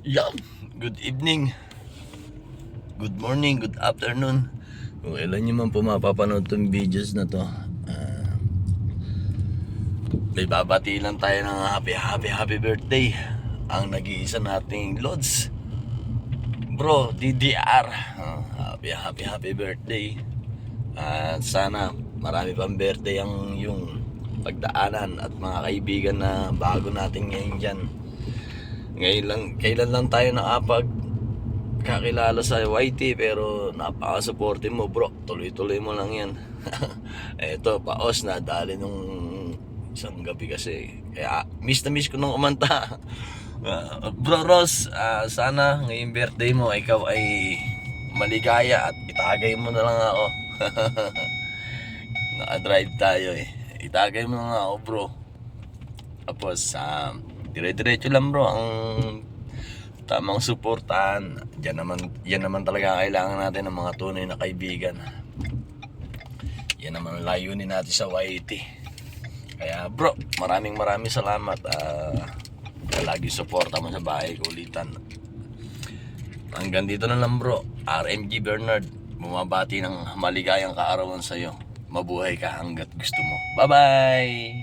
Yeah, good evening, good morning, good afternoon. Kung ilan nyo man po mapapanood tong videos na to, may babati lang tayo ng happy birthday ang nag-iisa nating Lods Bro DDR. Happy birthday. At sana marami pang birthday ang yung pagdaanan at mga kaibigan na bago natin ngayon dyan. Kailan lang tayo kakilala sa YT, pero napaka-supportive mo bro, tuloy-tuloy mo lang yan. Eto, paos na dali nung isang gabi kasi, kaya miss na miss ko nung umanta. Bro Ross, sana ngayong birthday mo ikaw ay maligaya at itagay mo na lang ako. Naka-drive tayo eh, itagay mo na lang ako bro. Tapos dire-diretso lang bro ang tamang suportahan. Yan naman talaga kailangan natin ng mga tunay na kaibigan. Yan naman ang layunin natin sa YT. Kaya bro, maraming salamat. Lagi suporta mo sa bahay kulitan. Hanggang dito na lang bro. RMG Bernard, bumabati ng maligayang kaarawan sa'yo. Mabuhay ka hanggat gusto mo. Bye bye.